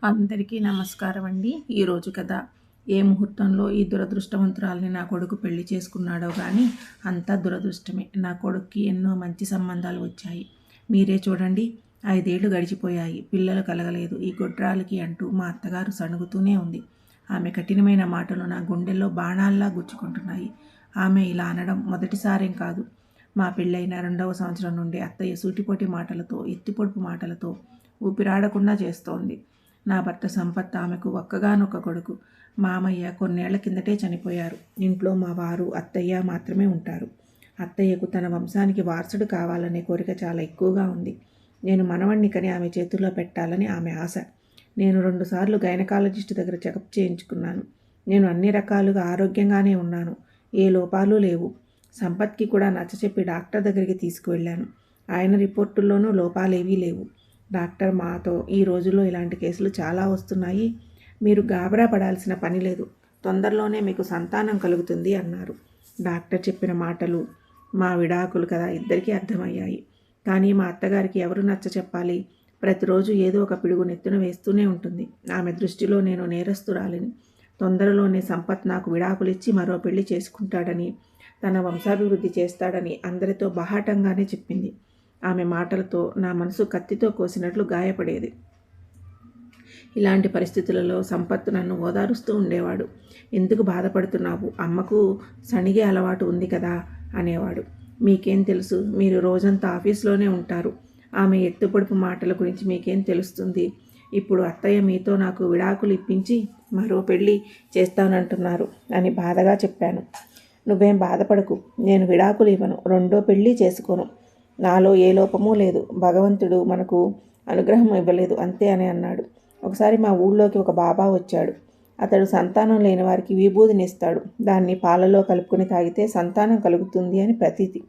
అందరికీ నమస్కారం అండి. ఈరోజు కథ. ఏ ముహూర్తంలో ఈ దురదృష్టవంతురాల్ని నా కొడుకు పెళ్లి చేసుకున్నాడో కానీ అంతా దురదృష్టమే. నా కొడుక్కి ఎన్నో మంచి సంబంధాలు వచ్చాయి. మీరే చూడండి, 5 ఏళ్ళు గడిచిపోయాయి, పిల్లలు కలగలేదు. ఈ గొడ్రాలికి అంటూ మా అత్తగారు సణుగుతూనే ఉంది. ఆమె కఠినమైన మాటలు నా గుండెల్లో బాణాల్లా గుచ్చుకుంటున్నాయి. ఆమె ఇలా అనడం మొదటిసారేం కాదు. మా పెళ్ళైన 2వ సంవత్సరం నుండి అత్తయ్య సూటిపోటి మాటలతో, ఎత్తిపొడుపు మాటలతో ఊపిరాడకుండా చేస్తోంది. నా భర్త సంపత్ ఆమెకు ఒక్కగానొక్క కొడుకు. మామయ్య కొన్నేళ్ల కిందటే చనిపోయారు. ఇంట్లో మా వారు, అత్తయ్య మాత్రమే ఉంటారు. అత్తయ్యకు తన వంశానికి వారసుడు కావాలనే కోరిక చాలా ఎక్కువగా ఉంది. నేను మనవణ్ణి కని ఆమె చేతుల్లో పెట్టాలని ఆమె ఆశ. నేను 2 సార్లు గైనకాలజిస్ట్ దగ్గర చెకప్ చేయించుకున్నాను. నేను అన్ని రకాలుగా ఆరోగ్యంగానే ఉన్నాను. ఏ లోపాలు లేవు. సంపత్కి కూడా నచ్చచెప్పి డాక్టర్ దగ్గరికి తీసుకువెళ్ళాను. ఆయన రిపోర్టుల్లోనూ లోపాలేవీ లేవు. డాక్టర్ మాతో, ఈ రోజుల్లో ఇలాంటి కేసులు చాలా వస్తున్నాయి, మీరు గాబరా పడాల్సిన పని లేదు, తొందరలోనే మీకు సంతానం కలుగుతుంది అన్నారు. డాక్టర్ చెప్పిన మాటలు మా విడాకులు కదా ఇద్దరికీ అర్థమయ్యాయి. కానీ మా అత్తగారికి ఎవరు నచ్చ చెప్పాలి? ప్రతిరోజు ఏదో ఒక పిడుగు నెత్తున వేస్తూనే ఉంటుంది. ఆమె దృష్టిలో నేను నేరస్తురాలిని. తొందరలోనే సంపత్ నాకు విడాకులిచ్చి మరో పెళ్లి చేసుకుంటాడని, తన వంశాభివృద్ధి చేస్తాడని అందరితో బాహాటంగానే చెప్పింది. ఆమె మాటలతో నా మనసు కత్తితో కోసినట్లు గాయపడేది. ఇలాంటి పరిస్థితులలో సంపత్ నన్ను ఓదారుస్తూ ఉండేవాడు. ఎందుకు బాధపడుతున్నావు, అమ్మకు సణిగే అలవాటు ఉంది కదా అనేవాడు. మీకేం తెలుసు, మీరు రోజంతా ఆఫీస్లోనే ఉంటారు. ఆమె ఎత్తుపొడుపు మాటల గురించి మీకేం తెలుస్తుంది? ఇప్పుడు అత్తయ్య మీతో నాకు విడాకులు ఇప్పించి మరో పెళ్ళి చేస్తానంటున్నారు అని బాధగా చెప్పాను. నువ్వేం బాధపడకు, నేను విడాకులు ఇవ్వను, 2వ పెళ్ళి చేసుకోను. నాలో ఏ లోపమూ లేదు, భగవంతుడు మనకు అనుగ్రహం ఇవ్వలేదు అంతే అని అన్నాడు. ఒకసారి మా ఊళ్ళోకి ఒక బాబా వచ్చాడు. అతడు సంతానం లేని వారికి విభూదినిస్తాడు. దాన్ని పాలలో కలుపుకొని తాగితే సంతానం కలుగుతుంది అని ప్రతీతి.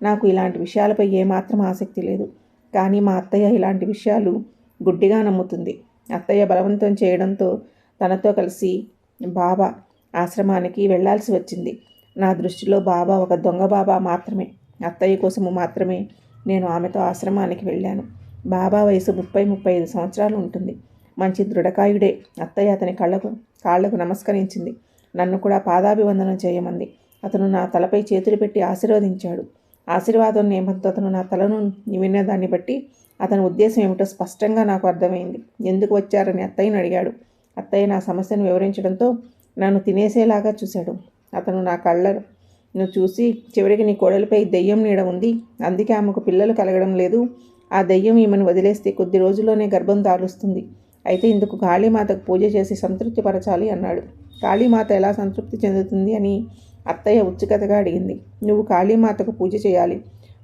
నాకు ఇలాంటి విషయాలపై ఏమాత్రం ఆసక్తి లేదు. కానీ మా అత్తయ్య ఇలాంటి విషయాలు గుడ్డిగా నమ్ముతుంది. అత్తయ్య బలవంతం చేయడంతో తనతో కలిసి బాబా ఆశ్రమానికి వెళ్లాల్సి వచ్చింది. నా దృష్టిలో బాబా ఒక దొంగ బాబా మాత్రమే. అత్తయ్య కోసము మాత్రమే నేను ఆమెతో ఆశ్రమానికి వెళ్ళాను. బాబా వయసు 30-35 సంవత్సరాలు ఉంటుంది. మంచి దృఢకాయుడే. అత్తయ్య అతని కాళ్లకు నమస్కరించింది. నన్ను కూడా పాదాభివందనం చేయమంది. అతను నా తలపై చేతులు పెట్టి ఆశీర్వదించాడు. ఆశీర్వాదం నేపథ్యంతో అతను నా తలను విన్నదాన్ని బట్టి అతని ఉద్దేశం ఏమిటో స్పష్టంగా నాకు అర్థమైంది. ఎందుకు వచ్చారని అత్తయ్యను అడిగాడు. అత్తయ్య నా సమస్యను వివరించడంతో నన్ను తినేసేలాగా చూశాడు. అతను నా కళ్ళను చూసి, చివరికి నీ కోడలిపై దెయ్యం నీడ ఉంది, అందుకే ఆమెకు పిల్లలు కలగడం లేదు. ఆ దెయ్యం ఈమెను వదిలేస్తే కొద్ది రోజుల్లోనే గర్భం దాలుస్తుంది. అయితే ఇందుకు కాళీమాతకు పూజ చేసి సంతృప్తిపరచాలి అన్నాడు. కాళీమాత ఎలా సంతృప్తి చెందుతుంది అని అత్తయ్య ఉత్సుకతగా అడిగింది. నువ్వు కాళీమాతకు పూజ చేయాలి.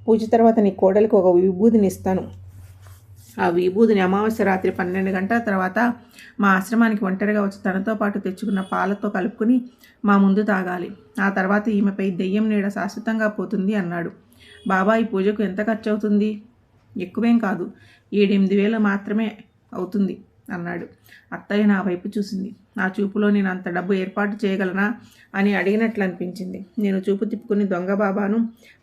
పూజ తర్వాత నీ కోడలికి ఒక విభూదిని ఇస్తాను. ఆ విభూదిని అమావాస్య రాత్రి 12 గంటల తర్వాత మా ఆశ్రమానికి ఒంటరిగా వచ్చి తనతో పాటు తెచ్చుకున్న పాలతో కలుపుకుని మా ముందు తాగాలి. ఆ తర్వాత ఈమెపై దెయ్యం నీడ శాశ్వతంగా పోతుంది అన్నాడు. బాబా, ఈ పూజకు ఎంత ఖర్చు అవుతుంది? ఎక్కువేం కాదు, 7-8 వేలు మాత్రమే అవుతుంది అన్నాడు. అత్తయ్య నా వైపు చూసింది. నా చూపులో నేను అంత డబ్బు ఏర్పాటు చేయగలనా అని అడిగినట్లు అనిపించింది. నేను చూపు తిప్పుకుని దొంగ బాబాను,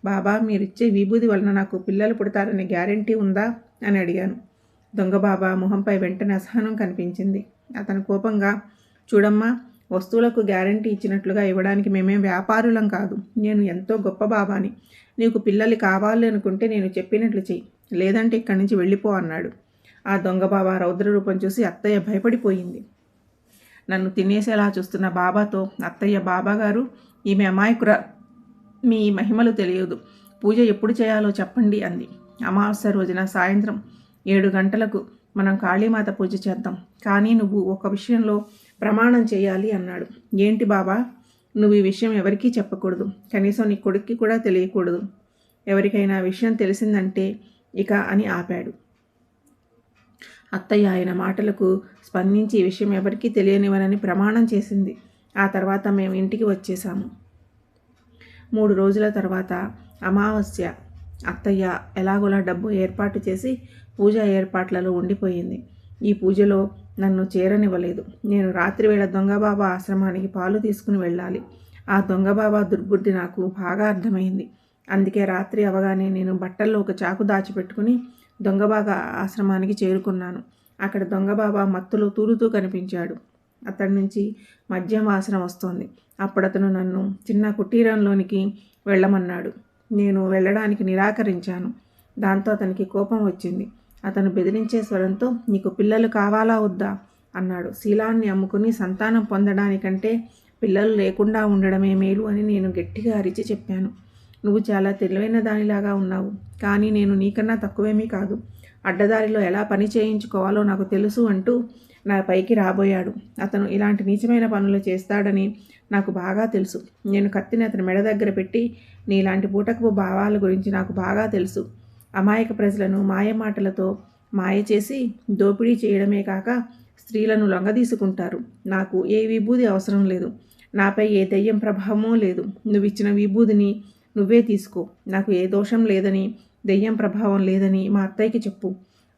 బాబా, మీరిచ్చే విభూది వలన నాకు పిల్లలు పుడతారనే గ్యారెంటీ ఉందా అని అడిగాను. దొంగ బాబా మొహంపై వెంటనే అసహనం కనిపించింది. అతను కోపంగా, చూడమ్మా, వస్తువులకు గ్యారెంటీ ఇచ్చినట్లుగా ఇవ్వడానికి మేమేం వ్యాపారులం కాదు. నేను ఎంతో గొప్ప బాబాని. నీకు పిల్లలు కావాలి అనుకుంటే నేను చెప్పినట్లు చెయ్యి, లేదంటే ఇక్కడి నుంచి వెళ్ళిపో అన్నాడు. ఆ దొంగ బాబా రౌద్ర రూపం చూసి అత్తయ్య భయపడిపోయింది. నన్ను తినేసేలా చూస్తున్న బాబాతో అత్తయ్య, బాబాగారు, ఈమె అమాయకుర, మీ మహిమలు తెలియదు, పూజ ఎప్పుడు చేయాలో చెప్పండి అంది. అమావాస్య రోజున సాయంత్రం 7 గంటలకు మనం కాళీమాత పూజ చేద్దాం. కానీ నువ్వు ఒక విషయంలో ప్రమాణం చేయాలి అన్నాడు. ఏంటి బాబా? నువ్వు ఈ విషయం ఎవరికీ చెప్పకూడదు, కనీసం నీ కొడుక్కి కూడా తెలియకూడదు. ఎవరికైనా విషయం తెలిసిందంటే ఇక అని ఆపాడు. అత్తయ్య ఆయన మాటలకు స్పందించి ఈ విషయం ఎవరికీ తెలియనివనని ప్రమాణం చేసింది. ఆ తర్వాత మేము ఇంటికి వచ్చేసాము. 3 రోజుల తర్వాత అమావాస్య. అత్తయ్య ఎలాగోలా డబ్బు ఏర్పాటు చేసి పూజా ఏర్పాట్లలో ఉండిపోయింది. ఈ పూజలో నన్ను చేరనివ్వలేదు. నేను రాత్రివేళ దొంగబాబా ఆశ్రమానికి పాలు తీసుకుని వెళ్ళాలి. ఆ దొంగబాబా దుర్బుద్ధి నాకు బాగా అర్థమైంది. అందుకే రాత్రి అవగానే నేను బట్టల్లో ఒక చాకు దాచిపెట్టుకుని దొంగబాబా ఆశ్రమానికి చేరుకున్నాను. అక్కడ దొంగ బాబా మత్తులో తూలుతూ కనిపించాడు. అతడి నుంచి మద్యం వాసన వస్తోంది. అప్పుడు అతను నన్ను చిన్న కుటీరంలోనికి వెళ్ళమన్నాడు. నేను వెళ్ళడానికి నిరాకరించాను. దాంతో అతనికి కోపం వచ్చింది. అతను బెదిరించే స్వరంతో, నీకు పిల్లలు కావాలా వద్దా అన్నాడు. శీలాన్ని అమ్ముకుని సంతానం పొందడానికంటే పిల్లలు లేకుండా ఉండడమే మేలు అని నేను గట్టిగా అరిచి చెప్పాను. నువ్వు చాలా తెలివైన దానిలాగా ఉన్నావు, కానీ నేను నీకన్నా తక్కువేమీ కాదు. అడ్డదారిలో ఎలా పని చేయించుకోవాలో నాకు తెలుసు అంటూ నా పైకి రాబోయాడు. అతను ఇలాంటి నీచమైన పనులు చేస్తాడని నాకు బాగా తెలుసు. నేను కత్తిని అతని మెడ దగ్గర పెట్టి, నీలాంటి పూటకపు భావాల గురించి నాకు బాగా తెలుసు. అమాయక ప్రజలను మాయమాటలతో మాయ చేసి దోపిడీ చేయడమే కాక స్త్రీలను లొంగదీసుకుంటారు. నాకు ఏ విభూది అవసరం లేదు. నాపై ఏ దెయ్యం ప్రభావమూ లేదు. నువ్విచ్చిన విభూదిని నువ్వే తీసుకో. నాకు ఏ దోషం లేదని, దెయ్యం ప్రభావం లేదని మా అత్తయ్యకి చెప్పు.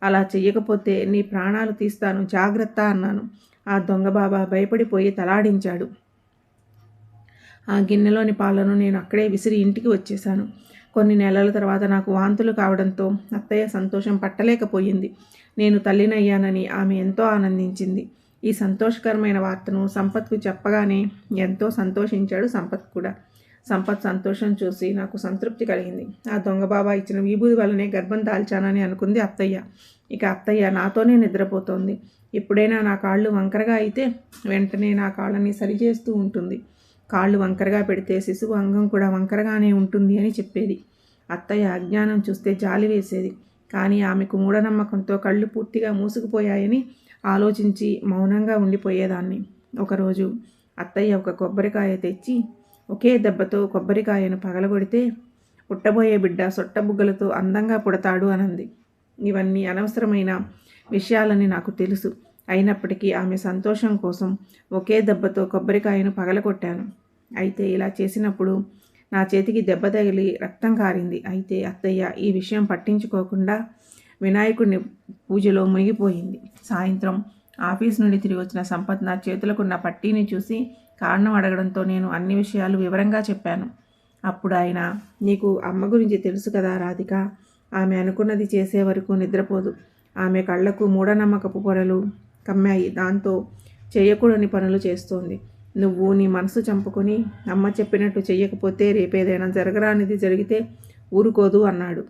అలా చెయ్యకపోతే నీ ప్రాణాలు తీస్తాను, జాగ్రత్త అన్నాను. ఆ దొంగ బాబా భయపడిపోయి తలాడించాడు. ఆ గిన్నెలోని పాలను నేను అక్కడే విసిరి ఇంటికి వచ్చేశాను. కొన్ని నెలల తర్వాత నాకు వాంతులు కావడంతో అత్తయ్య సంతోషం పట్టలేకపోయింది. నేను తల్లినయ్యానని ఆమె ఎంతో ఆనందించింది. ఈ సంతోషకరమైన వార్తను సంపత్కు చెప్పగానే ఎంతో సంతోషించాడు సంపత్ కూడా. సంపత్ సంతోషం చూసి నాకు సంతృప్తి కలిగింది. ఆ దొంగ బాబా ఇచ్చిన విభూది వల్లనే గర్భం దాల్చానని అనుకుంది అత్తయ్య. ఇక అత్తయ్య నాతోనే నిద్రపోతోంది. ఎప్పుడైనా నా కాళ్ళు వంకరగా అయితే వెంటనే నా కాళ్ళని సరిచేస్తూ ఉంటుంది. కాళ్ళు వంకరగా పెడితే శిశువు అంగం కూడా వంకరగానే ఉంటుంది అని చెప్పేది. అత్తయ్య అజ్ఞానం చూస్తే జాలి వేసేది. కానీ ఆమెకు మూఢనమ్మకంతో కళ్ళు పూర్తిగా మూసుకుపోయాయని ఆలోచించి మౌనంగా ఉండిపోయేదాన్ని. ఒకరోజు అత్తయ్య ఒక కొబ్బరికాయ తెచ్చి ఒకే దెబ్బతో కొబ్బరికాయను పగలగొడితే పుట్టబోయే బిడ్డ సొట్టబుగ్గలతో అందంగా పుడతాడు అనంది. ఇవన్నీ అనవసరమైన విషయాలని నాకు తెలుసు. అయినప్పటికీ ఆమె సంతోషం కోసం ఒకే దెబ్బతో కొబ్బరికాయను పగలగొట్టాను. అయితే ఇలా చేసినప్పుడు నా చేతికి దెబ్బ తగిలి రక్తం కారింది. అయితే అత్తయ్య ఈ విషయం పట్టించుకోకుండా వినాయకుడిని పూజలో మునిగిపోయింది. సాయంత్రం ఆఫీస్ నుండి తిరిగి వచ్చిన సంపత్ నా చేతులకున్న పట్టీని చూసి కారణం అడగడంతో నేను అన్ని విషయాలు వివరంగా చెప్పాను. అప్పుడు ఆయన, నీకు అమ్మ గురించి తెలుసు కదా రాధిక, ఆమె అనుకున్నది చేసే వరకు నిద్రపోదు. ఆమె కళ్ళకు మూఢనమ్మకపు పొరలు కమ్మాయి. దాంతో చేయకూడని పనులు చేస్తోంది. నువ్వు నీ మనసు చంపుకొని అమ్మ చెప్పినట్టు చెయ్యకపోతే రేపేదైనా జరగరానిది జరిగితే ఊరుకోదు అన్నాడు.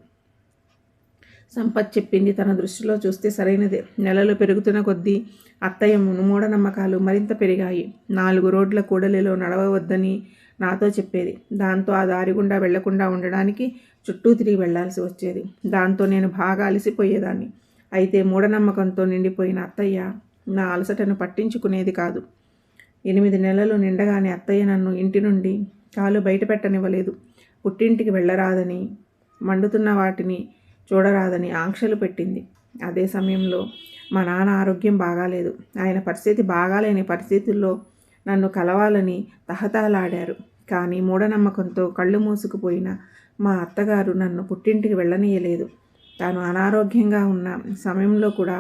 సంపత్ చెప్పింది తన దృష్టిలో చూస్తే సరైనదే. నెలలు పెరుగుతున్న కొద్దీ అత్తయ్య మూఢనమ్మకాలు మరింత పెరిగాయి. 4 రోడ్ల కూడలిలో నడవవద్దని నాతో చెప్పేది. దాంతో ఆ దారి గుండా వెళ్లకుండా ఉండడానికి చుట్టూ తిరిగి వెళ్లాల్సి వచ్చేది. దాంతో నేను బాగా అలసిపోయేదాన్ని. అయితే మూఢనమ్మకంతో నిండిపోయిన అత్తయ్య నా అలసటను పట్టించుకునేది కాదు. 8 నెలలు నిండగానే అత్తయ్య నన్ను ఇంటి నుండి కాలు బయట పెట్టనివ్వలేదు. పుట్టింటికి వెళ్ళరాదని, మండుతున్న వాటిని చూడరాదని ఆంక్షలు పెట్టింది. అదే సమయంలో మా నాన్న ఆరోగ్యం బాగాలేదు. ఆయన పరిస్థితి బాగాలేని పరిస్థితుల్లో నన్ను కలవాలని తహతహలాడారు. కానీ మూఢనమ్మకంతో కళ్ళు మూసుకుపోయిన మా అత్తగారు నన్ను పుట్టింటికి వెళ్ళనీయలేదు. తాను అనారోగ్యంగా ఉన్న సమయంలో కూడా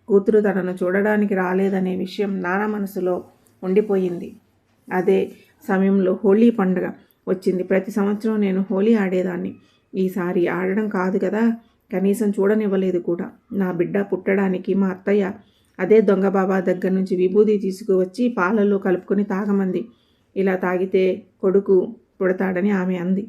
కూతురు తనను చూడడానికి రాలేదనే విషయం నాన్న మనసులో ఉండిపోయింది. అదే సమయంలో హోలీ పండుగ వచ్చింది. ప్రతి సంవత్సరం నేను హోలీ ఆడేదాన్ని. ఈసారి ఆడడం కాదు కదా, కనీసం చూడనివ్వలేదు కూడా. నా బిడ్డ పుట్టడానికి మా అత్తయ్య అదే దొంగ బాబా దగ్గర నుంచి విభూది తీసుకువచ్చి పాలల్లో కలుపుకొని తాగమంది. ఇలా తాగితే కొడుకు పుడతాడని ఆమె అంది.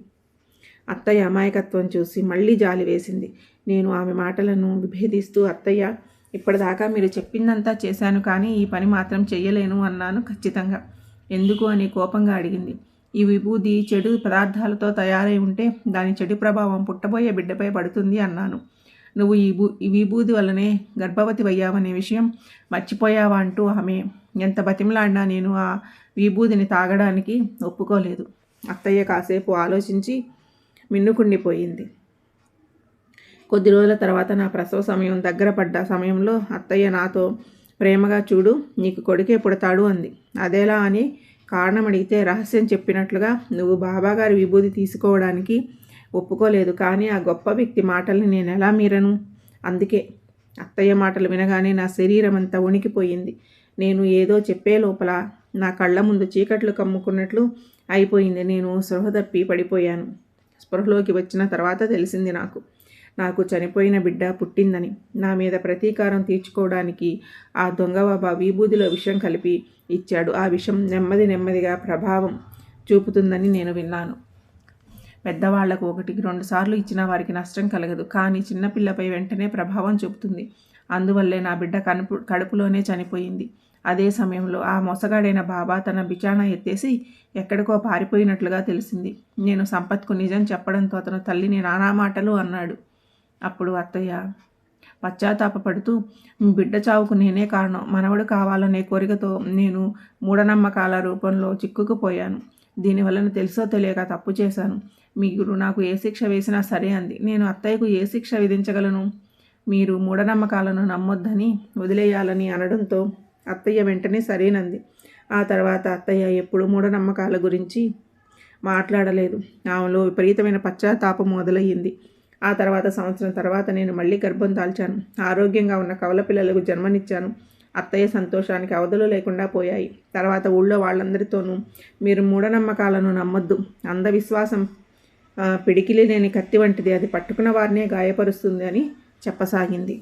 అత్తయ్య అమాయకత్వం చూసి మళ్ళీ జాలి వేసింది. నేను ఆమె మాటలను విభేదిస్తూ, అత్తయ్య, ఇప్పటిదాకా మీరు చెప్పిందంతా చేశాను, కానీ ఈ పని మాత్రం చెయ్యలేను అన్నాను ఖచ్చితంగా. ఎందుకు అని కోపంగా అడిగింది. ఈ విభూది చెడు పదార్థాలతో తయారై ఉంటే దాని చెడు ప్రభావం పుట్టబోయే బిడ్డపై పడుతుంది అన్నాను. నువ్వు ఈ విభూది వల్లనే గర్భవతి అయ్యావనే విషయం మర్చిపోయావా అంటూ ఆమె ఎంత బతిమలాడినా నేను ఆ విభూదిని తాగడానికి ఒప్పుకోలేదు. అత్తయ్య కాసేపు ఆలోచించి మిన్నుకుండిపోయింది. కొద్ది రోజుల తర్వాత నా ప్రసవ సమయం దగ్గర పడ్డ సమయంలో అత్తయ్య నాతో ప్రేమగా, చూడు, నీకు కొడుకే పుడతాడు అంది. అదేలా అని కారణం అడిగితే రహస్యం చెప్పినట్లుగా నువ్వు బాబాగారి విభూది తీసుకోవడానికి ఒప్పుకోలేదు. కానీ ఆ గొప్ప వ్యక్తి మాటల్ని నేను ఎలా మీరను? అందుకే. అత్తయ్య మాటలు వినగానే నా శరీరం అంతా వణికిపోయింది. నేను ఏదో చెప్పే లోపల నా కళ్ళ ముందు చీకట్లు కమ్ముకున్నట్లు అయిపోయింది. నేను స్పృహ తప్పి పడిపోయాను. స్పృహలోకి వచ్చిన తర్వాత తెలిసింది నాకు, నాకు చనిపోయిన బిడ్డ పుట్టిందని. నా మీద ప్రతీకారం తీర్చుకోవడానికి ఆ దొంగబాబా విభూదిలో విషం కలిపి ఇచ్చాడు. ఆ విషం నెమ్మదిగా ప్రభావం చూపుతుందని నేను విన్నాను. పెద్దవాళ్లకు 1-2 సార్లు ఇచ్చిన వారికి నష్టం కలగదు, కానీ చిన్నపిల్లపై వెంటనే ప్రభావం చూపుతుంది. అందువల్లే నా బిడ్డ కడుపులోనే చనిపోయింది. అదే సమయంలో ఆ మోసగాడైన బాబా తన బిచాణా ఎత్తేసి ఎక్కడికో పారిపోయినట్లుగా తెలిసింది. నేను సంపత్కు నిజం చెప్పడంతో అతను తల్లిని నానా మాటలు అన్నాడు. అప్పుడు అత్తయ్య పశ్చాత్తాపపడుతూ, బిడ్డ చావుకు నేనే కారణం, మనవడు కావాలనే కోరికతో నేను మూఢనమ్మకాల రూపంలో చిక్కుకుపోయాను. దీనివలన తెలుసో తెలియక తప్పు చేశాను. మీరు నాకు ఏ శిక్ష వేసినా సరే అంది. నేను అత్తయ్యకు ఏ శిక్ష విధించగలను? మీరు మూఢనమ్మకాలను నమ్మొద్దని వదిలేయాలని అనడంతో అత్తయ్య వెంటనే సరేనంది. ఆ తర్వాత అత్తయ్య ఎప్పుడు మూఢనమ్మకాల గురించి మాట్లాడలేదు. ఆమెలో విపరీతమైన పశ్చాత్తాపం మొదలయ్యింది. ఆ తర్వాత సంవత్సరం తర్వాత నేను మళ్ళీ గర్భం దాల్చాను. ఆరోగ్యంగా ఉన్న కవల పిల్లలకు జన్మనిచ్చాను. అత్తయ్య సంతోషానికి అవధులు లేకుండా పోయాయి. తర్వాత ఊళ్ళో వాళ్ళందరితోనూ మీరు మూఢనమ్మకాలను నమ్మొద్దు, అంధవిశ్వాసం పిడికిలి లేని కత్తి వంటిది, అది పట్టుకున్న వారినే గాయపరుస్తుంది అని చెప్పసాగింది.